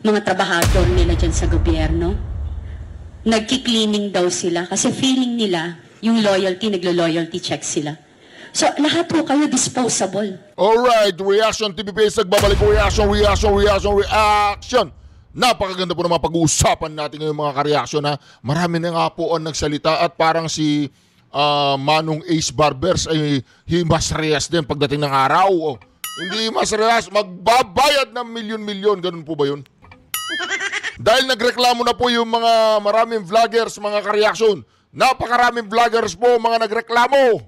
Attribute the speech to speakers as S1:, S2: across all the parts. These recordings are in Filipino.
S1: mga trabahador nila dyan sa gobyerno. Nagki-cleaning daw sila kasi feeling nila yung loyalty, naglo-loyalty check sila. So, lahat po kayo disposable.
S2: Alright, Reaction TVPS, nagbabalik po. Reaction. Napakaganda po ng mga pag-uusapan natin ngayon mga ka-reaction ha. Marami na nga po ang nagsalita at parang si Manong Ace Barbers ay himasreyas din pagdating ng araw. Oh. Hindi himasreyas, magbabayad ng milyon-milyon. Ganun po ba yun? Dahil nagreklamo na po yung mga maraming vloggers, mga ka-reaction. Napakaraming vloggers po mga nagreklamo.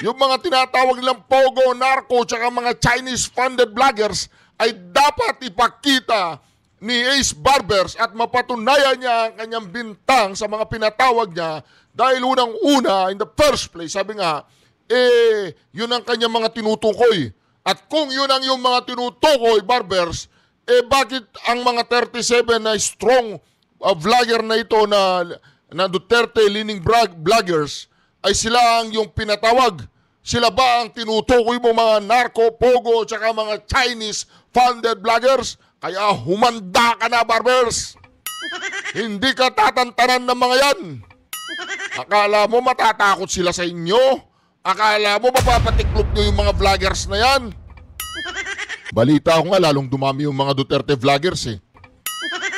S2: Yung mga tinatawag nilang Pogo, Narco, tsaka mga Chinese-funded vloggers ay dapat ipakita ni Ace Barbers at mapatunayan niya ang kanyang bintang sa mga pinatawag niya dahil unang-una, in the first place, sabi nga, yun ang kanyang mga tinutukoy. At kung yun ang yung mga tinutukoy, Barbers, bakit ang mga 37 na strong vlogger na ito na Duterte-leaning vloggers ay sila ang yung pinatawag? Sila ba ang tinutukoy mo mga narco, pogo, tsaka mga Chinese-funded vloggers? Kaya humanda ka na, Barbers. Hindi ka tatantanan ng mga yan. Akala mo matatakot sila sa inyo? Akala mo mapapatiklop nyo yung mga vloggers na yan? Balita ko nga lalong dumami yung mga Duterte vloggers eh.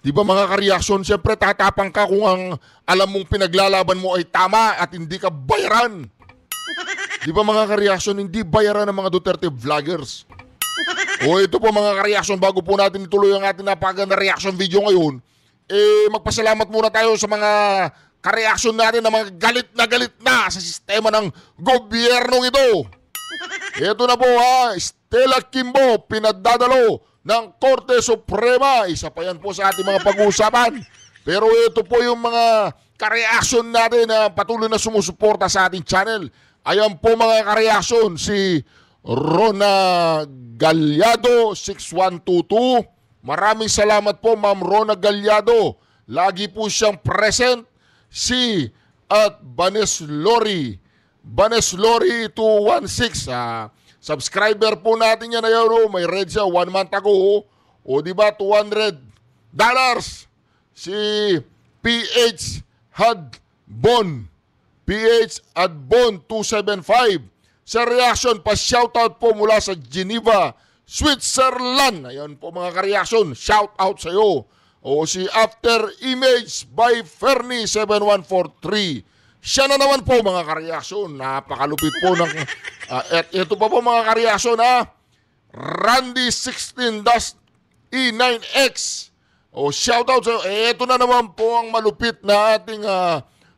S2: Di ba mga ka-reaction, siyempre tatapang ka kung ang alam mong pinaglalaban mo ay tama at hindi ka bayaran. Di ba mga ka-reaction, hindi bayaran ng mga Duterte vloggers. O ito po mga ka-reaction, bago po natin ituloy ang ating napakaganda reaction video ngayon, magpasalamat muna tayo sa mga ka-reaction natin na mga galit na sa sistema ng gobyernong ito. Ito na po ha, Stella Kimbo, pinadadalo ng Korte Suprema. Isa pa yan po sa ating mga pag-uusapan. Pero ito po yung mga ka-reaction natin na patuloy na sumusuporta sa ating channel. Ayan po mga ka-reaction, si Rona Galyado 6122. Maraming salamat po Ma'am Rona Galyado. Lagi po siyang present. Si at Baneslori 216. Subscriber po natin yan na yun. May red siya 1 month ago. O diba $200. Si PH Hadbon 275. Sa reaction, pa-shoutout po mula sa Geneva, Switzerland. Ayan po mga ka-reaction, shoutout sa iyo. O si After Image by Fernie 7143. Siya na naman po mga ka-reaction. Napakalupit po ng... at ito pa po mga ka-reaction ha. Randy 16-E9X. O shoutout sa iyo. Ito na naman po ang malupit na ating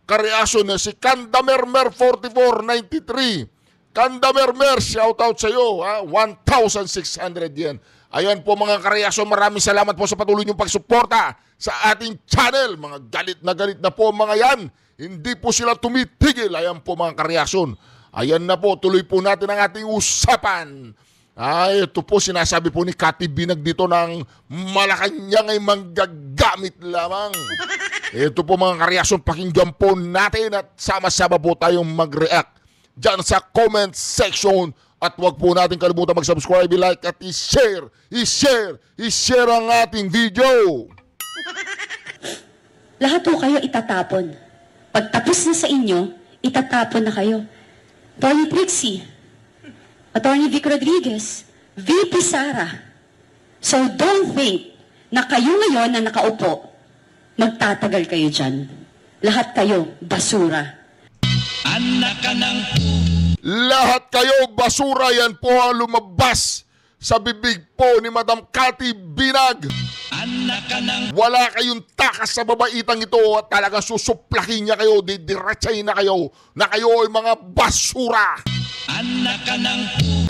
S2: ka-reaction na si Kandamermer 4493. Kandamermer, shoutout sa iyo. 1,600 yan. Ayan po mga ka-reaction, maraming salamat po sa patuloy niyong pagsuporta sa ating channel. Mga galit na po mga yan. Hindi po sila tumitigil. Ayan po mga ka-reaction. Ayan na po, tuloy po natin ang ating usapan. Ito po sinasabi po ni Kati Binag dito ng Malacanang ay manggagamit lamang. Ito po mga ka-reaction, pakinggan po natin at sama-sama po tayong mag-react dyan sa comment section. At huwag po natin kalimutan mag-subscribe, like at i-share ang ating video.
S1: Lahat po kayo itatapon. Pagtapos na sa inyo, itatapon na kayo. Atty. Trixie, Atty. Vic Rodriguez, VP Sara. So don't think na kayo ngayon na nakaupo, magtatagal kayo dyan. Lahat kayo, basura.
S3: Anak ka ng...
S2: Lahat kayo, basura. Yan po ang lumabas sa bibig po ni Madam Kati Binag.
S3: Anak ka ng...
S2: Wala kayong takas sa babaitang ito at talaga susuplakin niya kayo, didiretsahin na kayo ay mga basura.
S3: Anak ka ng...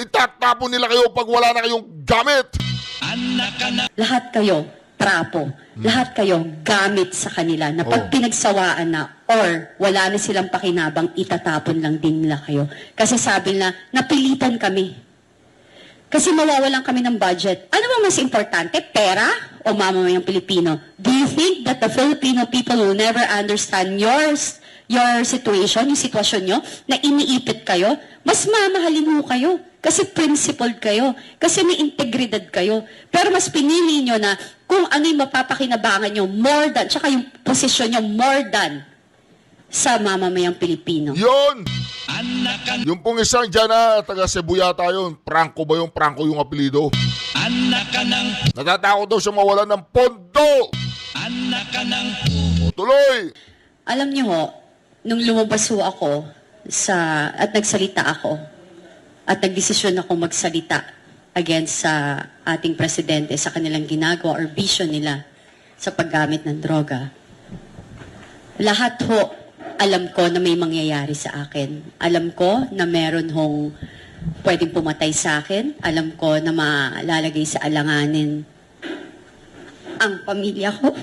S2: Itatapon nila kayo pag wala na kayong gamit.
S3: Anak ka ng...
S1: Lahat kayo, trapo. Lahat kayo, gamit sa kanila na pag pinagsawaan na or wala na silang pakinabang, itatapon lang din nila kayo. Kasi sabi na, napilitan kami. Kasi mawawalan kami ng budget. Ano ba mas importante? Pera o mamamayang Pilipino? Do you think that the Filipino people will never understand your situation, yung sitwasyon nyo, na iniipit kayo? Mas mamahalin mo kayo. Kasi principled kayo. Kasi may integridad kayo. Pero mas pinili nyo na kung ano yung mapapakinabangan nyo more than, tsaka yung posisyon nyo more than sa mamamayang Pilipino.
S2: Yun!
S3: Anak ka
S2: Yung pong isang dyan na taga Cebu yata yun. Franco ba yung Franco yung apelido?
S3: anak ka ng
S2: Natatakot daw siya mawalan ng pondo.
S3: anak ka ng
S2: O tuloy!
S1: Alam niyo ho, nung lumabas ho ako at nagsalita ako at nagdesisyon ako magsalita against sa ating presidente sa kanilang ginagawa or vision nila sa paggamit ng droga, lahat ho, alam ko na may mangyayari sa akin. Alam ko na meron hong pwedeng pumatay sa akin. Alam ko na malalagay sa alanganin ang pamilya ko.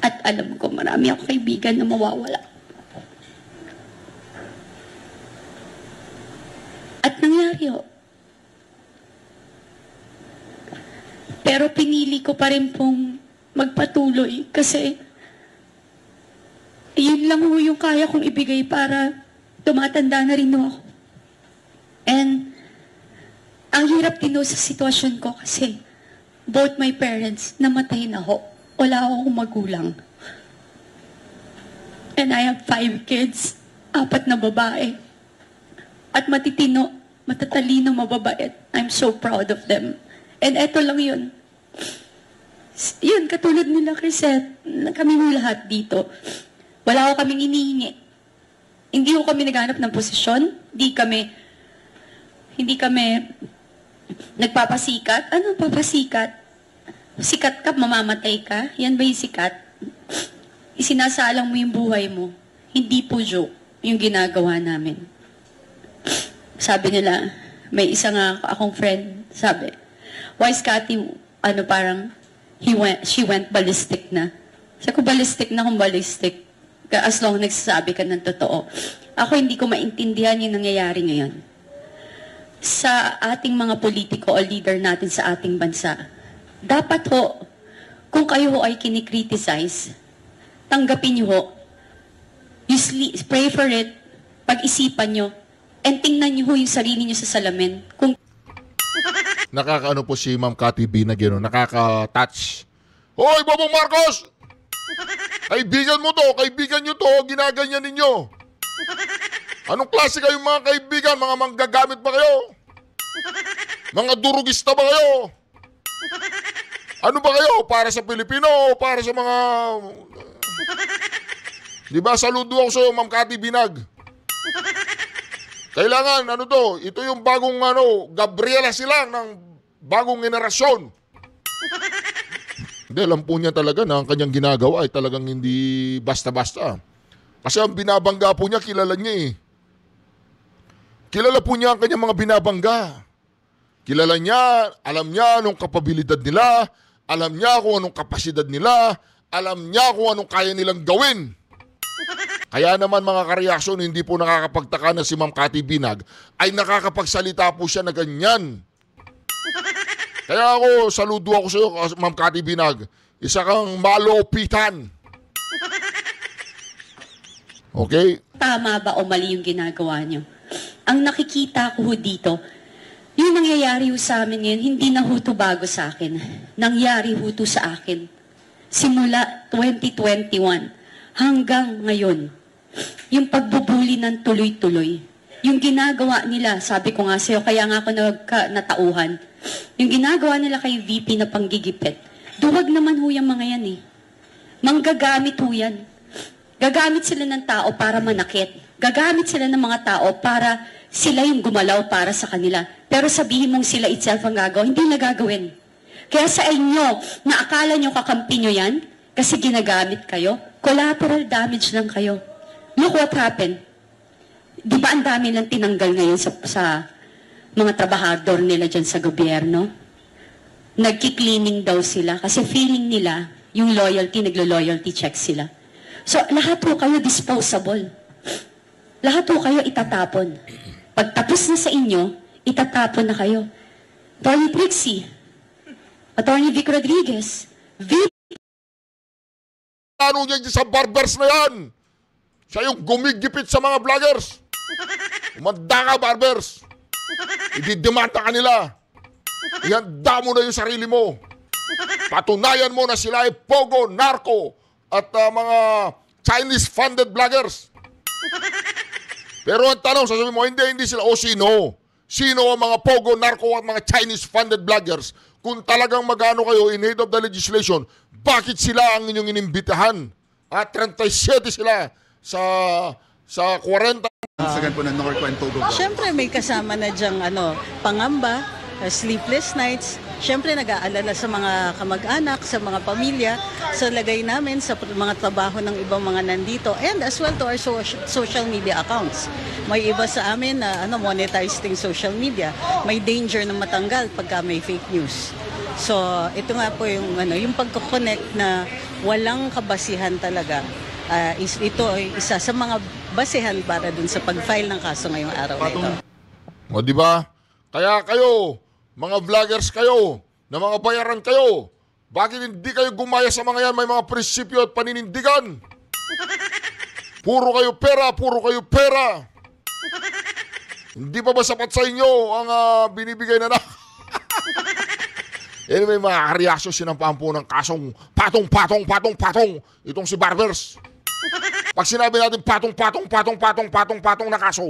S1: At alam ko, marami ako kaibigan na mawawala. At nangyari ho. Pero pinili ko pa rin pong magpatuloy kasi yun lang ho yung kaya kong ibigay para tumatanda na rin ho ako. And ang hirap din ho sa sitwasyon ko kasi both my parents namatay na ho. Wala akong magulang. And I have 5 kids, 4 na babae. At matitino, matatalino, mababait. I'm so proud of them. And eto lang yun. Yun, katulad nila kay Seth, kami mo lahat dito. Wala ko kaming inihingi. Hindi ko kami naghanap ng posisyon. Hindi kami nagpapasikat. Ano papasikat? Sikat ka, mamamatay ka. Yan ba yung sikat? Isinasalang mo yung buhay mo. Hindi po joke yung ginagawa namin. Sabi nila, may isa nga akong friend, sabi, why is Cathy, parang, she went ballistic na. Sabi ko, ballistic na kung ballistic. As long nagsasabi ka ng totoo. Ako hindi ko maintindihan yung nangyayari ngayon. Sa ating mga politiko o leader natin sa ating bansa, dapat ho, kung kayo ho ay kinikriticize, tanggapin nyo ho, pray for it, pag-isipan nyo, and tingnan nyo ho yung sarili nyo sa salamin. Kung
S2: Nakakaano po si Ma'am Cathy Binag yun, nakaka-touch. Hoy, Bobong Marcos! Kaibigan mo to, kaibigan nyo to, ginaganyan ninyo. Anong klase kayong mga kaibigan? Mga manggagamit ba kayo? Mga durugista ba kayo? Ano ba kayo? Para sa Pilipino o para sa mga... Di ba, saludo ako sa'yo, Ma'am Cathy Binag. Kailangan, ito yung bagong, Gabriela Silang ng bagong generasyon. Hindi, alam po niya talaga na ang kanyang ginagawa ay talagang hindi basta-basta. Kasi ang binabangga po niya, kilala niya eh. Kilala po niya ang kanyang mga binabangga. Kilala niya, alam niya anong kapabilidad nila, alam niya kung anong kapasidad nila, alam niya kung anong kaya nilang gawin. Kaya naman mga kareaksyon, hindi po nakakapagtaka na si Ma'am Cathy Binag ay nakakapagsalita po siya na ganyan. Kaya ako, saludo ako sa iyo, Ma'am Cathy Binag. Isa kang malopitan. Okay?
S1: tama ba o mali yung ginagawa nyo. Ang nakikita ko ho dito, yung nangyayari ho sa amin ngayon, hindi na ho to bago sa akin. Nangyari ho to sa akin. Simula 2021 hanggang ngayon. Yung pagbubuli ng tuloy-tuloy. Yung ginagawa nila, sabi ko nga sa'yo, kaya nga ako natauhan. Yung ginagawa nila kay VP na panggigipit, duwag naman ho yung mga yan eh. Manggagamit ho yan. Gagamit sila ng tao para manakit. Gagamit sila ng mga tao para sila yung gumalaw para sa kanila. Pero sabihin mong sila itself ang gagawa, hindi na gagawin. Kaya sa inyo, na akala nyo kakampi nyo yan, kasi ginagamit kayo, collateral damage lang kayo. Look what happened. Di ba ang dami lang tinanggal ngayon sa mga trabahador nila dyan sa gobyerno? Nagki-cleaning daw sila kasi feeling nila yung loyalty, naglo-loyalty check sila. So, lahat po kayo disposable. Lahat po kayo itatapon. Pag tapos na sa inyo, itatapon na kayo. Attorney Trixie, Attorney Vic Rodriguez,
S2: Ano niya sa barbers na yan? Siya yung gumigipit sa mga vloggers. Umanda ka, barbers. Ididemanda ka nila. Ihanda mo na yung sarili mo. Patunayan mo na sila ay pogo, narco, at mga Chinese-funded vloggers. Pero ang tanong, sasabihin mo, hindi sila. O sino? Sino ang mga pogo, narco, at mga Chinese-funded vloggers? Kung talagang magano kayo in aid of the legislation, bakit sila ang inyong inimbitahan? At 37 sila sa 40.
S4: Sagan po ng Norco and Togo.
S5: Siyempre may kasama na diyang pangamba, sleepless nights. Siyempre nag-aalala sa mga kamag-anak, sa mga pamilya, sa lagay namin, sa mga trabaho ng ibang mga nandito, and as well to our social media accounts. May iba sa amin na monetizing social media. May danger na matanggal pagka may fake news. So ito nga po yung yung pagko-connect na walang kabasihan talaga. Ito ay isa sa mga basehan para dun sa pag-file ng kaso ngayong araw na ito.
S2: O di ba? Kaya kayo, mga vloggers kayo, na mga bayaran kayo, bakit hindi kayo gumaya sa mga yan? May mga prinsipyo at paninindigan. Puro kayo pera. Hindi pa ba sapat sa inyo ang binibigay na Anyway, mga kareaksyon, sinampahan po ng kasong patong. Itong si Barbers. Pag sinabi natin patong na kaso,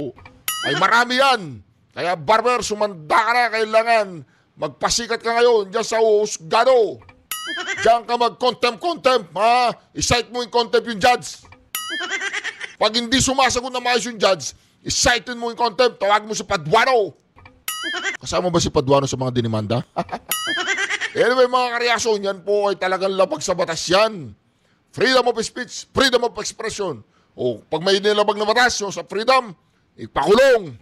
S2: ay marami yan. Kaya Barber, sumanda ka na, kailangan magpasikat ka ngayon dyan sa husgado. Diyan ka mag-contempt, ha? I-cite mo in contempt yung judge. Pag hindi sumasagot na maayos yung judge, i-cite mo in contempt, tawagin mo si Paduano. Kasama ba si Paduano sa mga dinimanda? Anyway, mga kareaksyon, yan po ay talagang labag sa batas yan. Freedom of speech, freedom of expression. O, pag may nilabag na batas sa freedom, ipakulong.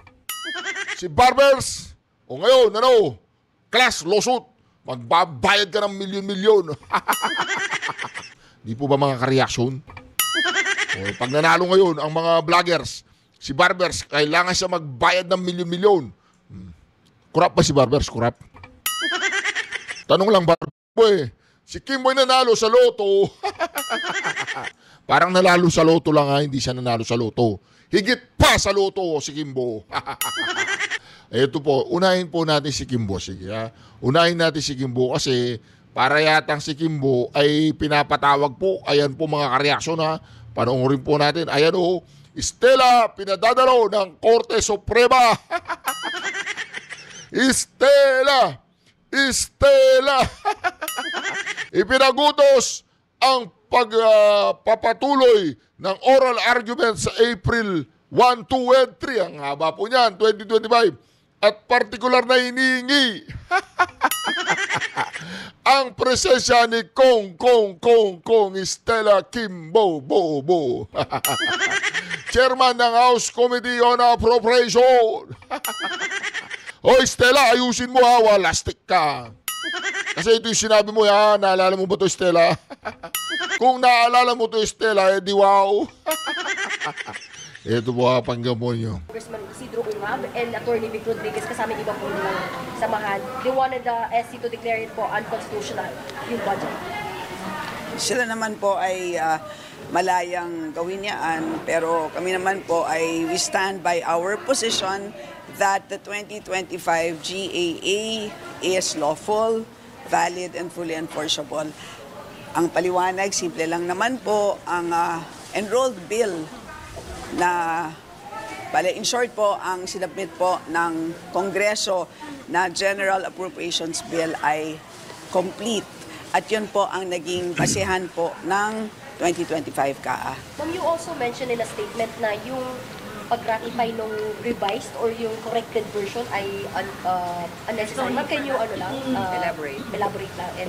S2: Si Barbers, o ngayon, class, lawsuit, magbabayad ka ng milyon-milyon. Di po ba mga kareaksyon? O, pag nanalo ngayon ang mga vloggers, si Barbers, kailangan siya magbayad ng milyon-milyon. Kurap ba si Barbers? Kurap? Tanong lang, Barboy, si Kimboy nanalo sa loto. Parang nalalo sa loto lang hindi siya nanalo sa loto. Higit pa sa loto si Kimbo. Ito po, unahin po natin si Kimbo. Sige, ha? Unahin natin si Kimbo kasi para yatang si Kimbo ay pinapatawag po. Ayan po mga kareaksyon, ha. Panoorin po natin. Ayan o, Stella, pinadadalo ng Korte Suprema. Stella! Ipinagutos ang pagpapatuloy ng oral argument sa April 1, 2, and 3. Ang haba po niyan, 2025. At partikular na hinihingi ang presensya ni Kong Stella Kimbo Bobo. Chairman ng House Committee on Appropriation. Hoy Stella, ayusin mo ha, walastik ka. Kasi ito yung sinabi mo, ha, naalala mo ba ito Stella? Kung naalala mo ito Stella, di wow. Ito po ha, panggamon nyo.
S6: Congressman Isidro Ungab and Attorney Vic Rodriguez kasama yung iba po nilang samahan. They wanted the SC to declare it po unconstitutional, yung budget.
S7: Sila naman po ay malayang gawin yan, pero kami naman po ay we stand by our position that the 2025 GAA is lawful, valid, and fully enforceable. Ang paliwanag, simple lang naman po, ang enrolled bill na, in short po, ang sinabmit po ng Kongreso na General Appropriations Bill ay complete. At yun po ang naging basehan po ng 2025 CAA.
S6: Ma'am, you also mentioned in a statement na yung pag-ratify nung revised or yung corrected version ay unnecessary. Ma'am, can you elaborate lang? And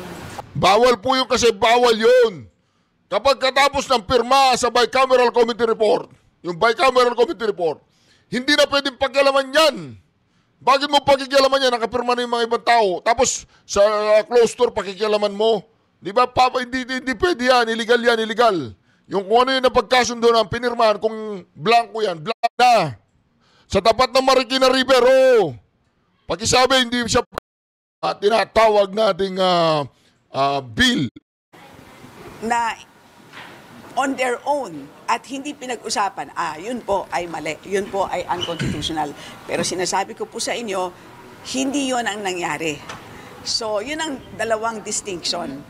S2: Bawal po yun kasi bawal yun. Kapag katapos ng pirma sa bicameral committee report, yung bicameral committee report, hindi na pwedeng pagyalaman yan. Bakit mo pakikialaman yan? Nakapirma na yung mga ibang tao. Tapos sa closed door, pakikialaman mo. Di ba, Papa, hindi pwede yan. Illegal yan, illegal. Yung kung ano yung napagkasundo ng pinirmahan, kung blanco yan, blanco na. Sa tapat ng Marikina River, pakisabi, hindi siya tinatawag nating bill.
S7: Na on their own at hindi pinag-usapan, yun po ay mali, yun po ay unconstitutional. Pero sinasabi ko po sa inyo, hindi yun ang nangyari. So, yun ang dalawang distinction.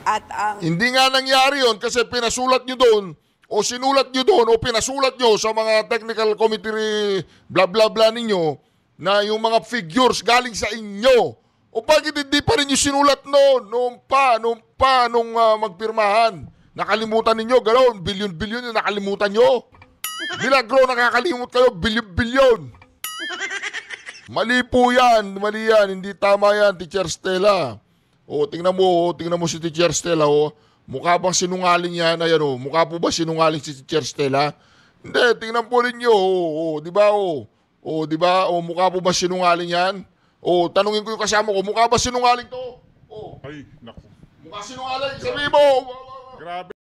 S7: At ang
S2: Hindi nga nangyari yun kasi pinasulat nyo doon o sinulat nyo doon o pinasulat nyo sa mga technical committee bla bla bla ninyo na yung mga figures galing sa inyo. O bakit hindi pa rin yung sinulat noon nung magpirmahan? Nakalimutan ninyo, gano'n, bilyon-bilyon yung nakalimutan nyo. Milagro, nakakalimut kayo, bilyon-bilyon. Mali po yan, mali yan, hindi tama yan, Teacher Stella. O, tingnan mo si Teacher Stella, mukha bang sinungaling yan? Ayan, mukha po ba sinungaling si Teacher Stella? Hindi, tingnan po ninyo, di ba, di ba, mukha po ba sinungaling yan? Tanungin ko yung kasama ko, mukha ba sinungaling to?
S8: Ay, naku.
S2: Mukha sinungaling, sabi mo,
S8: Grabe.